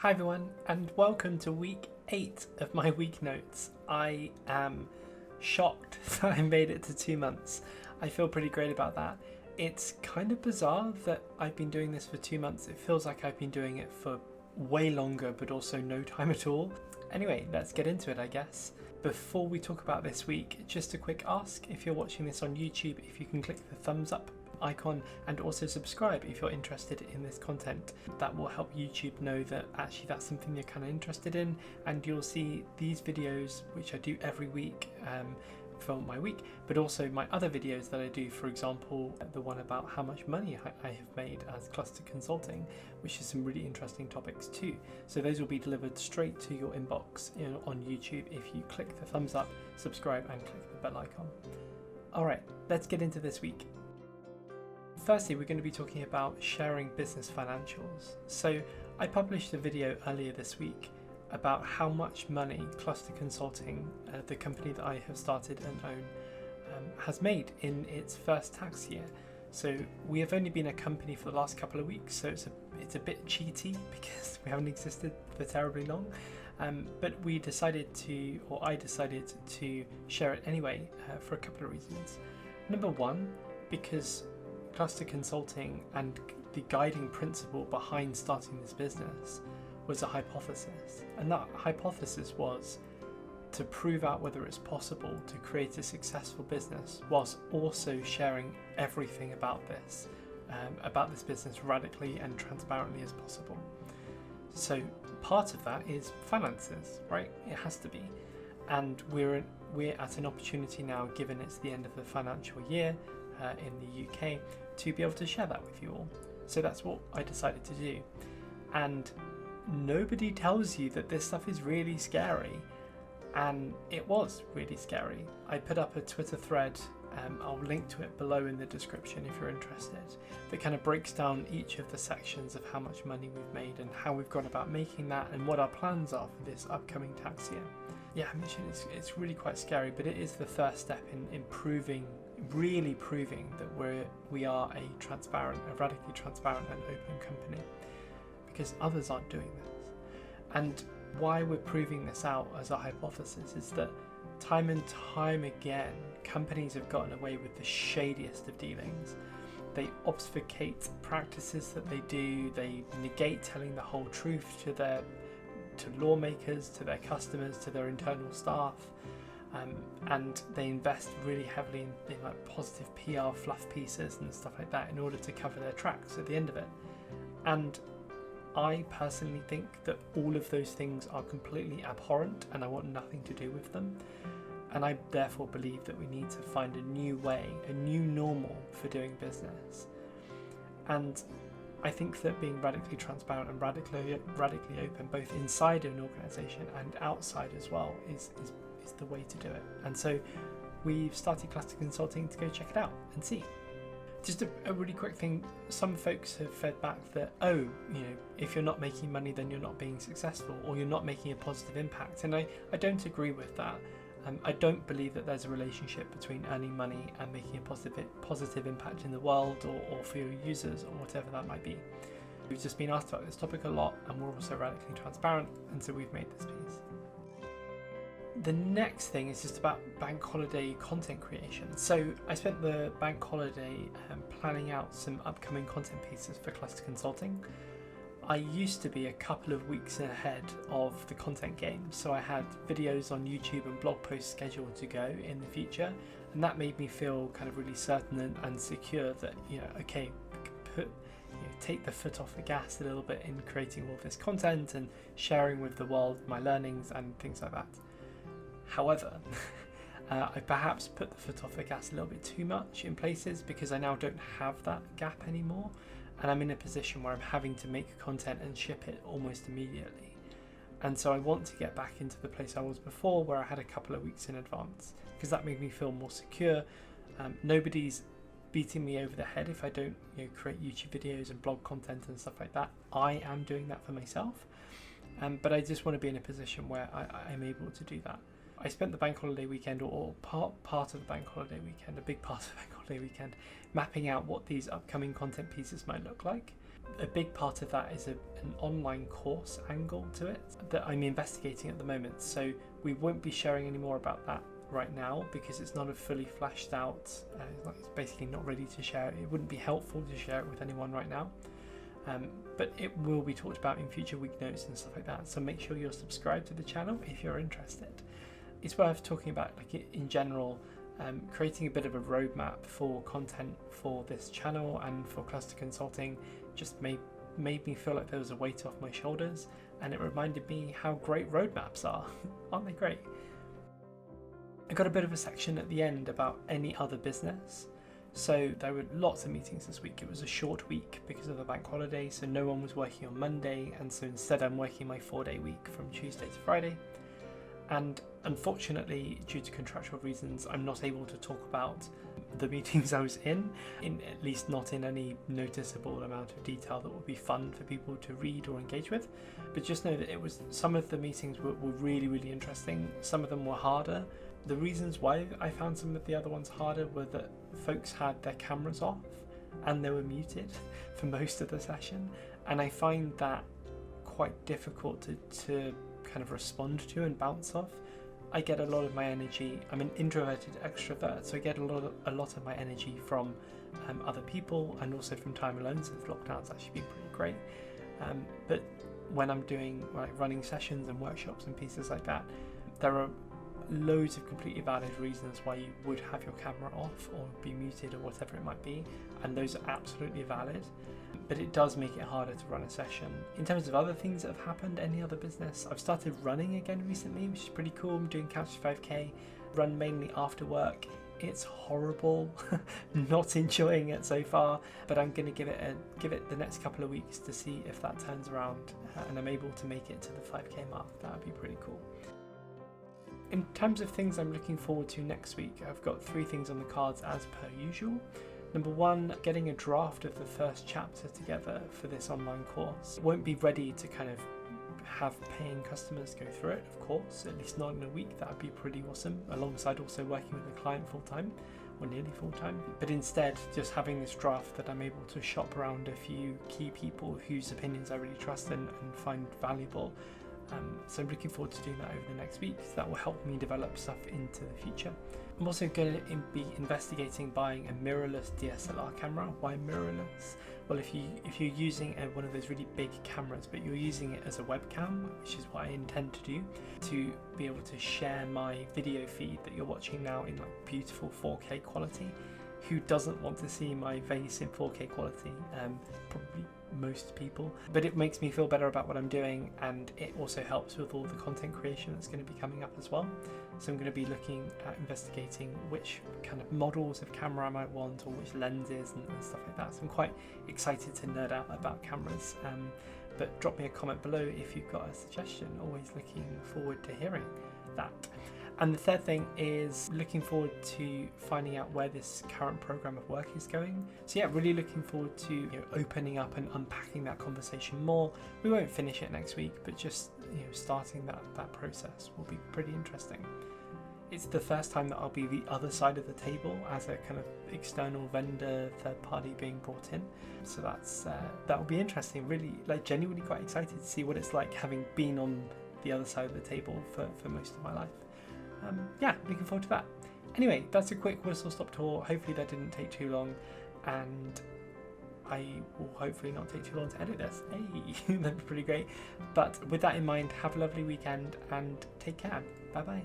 Hi everyone, and welcome to week 8 of my week notes. I am shocked that I made it to 2 months. I feel pretty great about that. It's kind of bizarre that I've been doing this for 2 months. It feels like I've been doing it for way longer, but also no time at all. Anyway, let's get into it, I guess. Before we talk about this week, just a quick ask. If you're watching this on YouTube, if you can click the thumbs up icon and also subscribe if you're interested in this content. That will help YouTube know that actually that's something you're kind of interested in, and you'll see these videos which I do every week for my week, but also my other videos that I do, for example the one about how much money I have made as cluster consulting, which is some really interesting topics too. So those will be delivered straight to your inbox on YouTube if you click the thumbs up, subscribe and click the bell icon. Alright, let's get into this week. Firstly, we're going to be talking about sharing business financials. So I published a video earlier this week about how much money Cluster Consulting, the company that I have started and own, has made in its first tax year. So we have only been a company for the last couple of weeks, so it's a bit cheaty because we haven't existed for terribly long. But I decided to share it anyway for a couple of reasons. Number one, because Cluster Consulting and the guiding principle behind starting this business was a hypothesis, and that hypothesis was to prove out whether it's possible to create a successful business whilst also sharing everything about this business radically and transparently as possible. So part of that is finances, right? It has to be, and we're at an opportunity now, given it's the end of the financial year in the UK, to be able to share that with you all. So that's what I decided to do. And nobody tells you that this stuff is really scary, and it was really scary. I put up a Twitter thread, I'll link to it below in the description if you're interested, that kind of breaks down each of the sections of how much money we've made and how we've gone about making that and what our plans are for this upcoming tax year. Yeah, I mentioned it's really quite scary, but it is the first step in really proving that we are a radically transparent and open company, because others aren't doing this. And why we're proving this out as a hypothesis is that time and time again, companies have gotten away with the shadiest of dealings. They obfuscate practices that they do, they negate telling the whole truth to lawmakers, to their customers, to their internal staff. And they invest really heavily in like positive PR fluff pieces and stuff like that in order to cover their tracks at the end of it. And I personally think that all of those things are completely abhorrent, and I want nothing to do with them. And I therefore believe that we need to find a new way, a new normal for doing business. And I think that being radically transparent and radically open, both inside an organisation and outside as well, is the way to do it. And so we've started Cluster Consulting to go check it out and see. Just a really quick thing, some folks have fed back that, if you're not making money then you're not being successful, or you're not making a positive impact, and I don't agree with that. I don't believe that there's a relationship between earning money and making a positive impact in the world or for your users or whatever that might be. We've just been asked about this topic a lot, and we're also radically transparent, and so we've made this piece. The next thing is just about bank holiday content creation. So I spent the bank holiday planning out some upcoming content pieces for Cluster Consulting. I used to be a couple of weeks ahead of the content game, so I had videos on YouTube and blog posts scheduled to go in the future, and that made me feel kind of really certain and secure that, okay, take the foot off the gas a little bit in creating all this content and sharing with the world my learnings and things like that. However, I perhaps put the foot off the gas a little bit too much in places, because I now don't have that gap anymore, and I'm in a position where I'm having to make content and ship it almost immediately. And so I want to get back into the place I was before, where I had a couple of weeks in advance, because that made me feel more secure. Nobody's beating me over the head if I don't create YouTube videos and blog content and stuff like that. I am doing that for myself, but I just want to be in a position where I'm able to do that. I spent the bank holiday weekend, or part of the bank holiday weekend, a big part of the bank holiday weekend, mapping out what these upcoming content pieces might look like. a big part of that is an online course angle to it that I'm investigating at the moment. So we won't be sharing any more about that right now because it's not a fully fleshed out, it's basically not ready to share. It wouldn't be helpful to share it with anyone right now. But it will be talked about in future week notes and stuff like that. So make sure you're subscribed to the channel if you're interested. It's worth talking about, like, in general, creating a bit of a roadmap for content for this channel and for cluster consulting just made me feel like there was a weight off my shoulders, and it reminded me how great roadmaps are. Aren't they great? I got a bit of a section at the end about any other business. So there were lots of meetings this week. It was a short week because of the bank holiday, so no one was working on Monday, and so instead I'm working my 4-day week from Tuesday to Friday. And unfortunately, due to contractual reasons, I'm not able to talk about the meetings I was in at least not in any noticeable amount of detail that would be fun for people to read or engage with. But just know that some of the meetings were really, really interesting. Some of them were harder. The reasons why I found some of the other ones harder were that folks had their cameras off and they were muted for most of the session. And I find that quite difficult to kind of respond to and bounce off. I get a lot of my energy, I'm an introverted extrovert, so I get a lot of my energy from other people and also from time alone, since lockdown's actually been pretty great. But when I'm doing running sessions and workshops and pieces like that, there are loads of completely valid reasons why you would have your camera off or be muted or whatever it might be, and those are absolutely valid. But it does make it harder to run a session. In terms of other things that have happened, any other business, I've started running again recently, which is pretty cool. I'm doing Couch to 5k, run mainly after work. It's horrible, not enjoying it so far, but I'm going to give it the next couple of weeks to see if that turns around and I'm able to make it to the 5k mark. That would be pretty cool. In terms of things I'm looking forward to next week, I've got 3 things on the cards as per usual. Number 1, getting a draft of the first chapter together for this online course. Won't be ready to kind of have paying customers go through it, of course, at least not in a week. That would be pretty awesome, alongside also working with a client full-time, or nearly full-time. But instead, just having this draft that I'm able to shop around a few key people whose opinions I really trust and find valuable. So I'm looking forward to doing that over the next week. So that will help me develop stuff into the future. I'm also going to be investigating buying a mirrorless DSLR camera. Why mirrorless? Well, if you're using one of those really big cameras, but you're using it as a webcam, which is what I intend to do, to be able to share my video feed that you're watching now in like beautiful 4K quality. Who doesn't want to see my face in 4K quality? Probably most people, but it makes me feel better about what I'm doing, and it also helps with all the content creation that's going to be coming up as well. So I'm going to be looking at investigating which kind of models of camera I might want, or which lenses and stuff like that. So I'm quite excited to nerd out about cameras, but drop me a comment below if you've got a suggestion. Always looking forward to hearing that. And the third thing is looking forward to finding out where this current program of work is going. So yeah, really looking forward to opening up and unpacking that conversation more. We won't finish it next week, but just starting that process will be pretty interesting. It's the first time that I'll be the other side of the table as a kind of external vendor, third party being brought in. So that will be interesting. Really, genuinely quite excited to see what it's like having been on the other side of the table for most of my life. Yeah, looking forward to that. Anyway, that's a quick whistle-stop tour. Hopefully that didn't take too long, and I will hopefully not take too long to edit this. Hey, that'd be pretty great. But with that in mind, have a lovely weekend and take care. Bye-bye.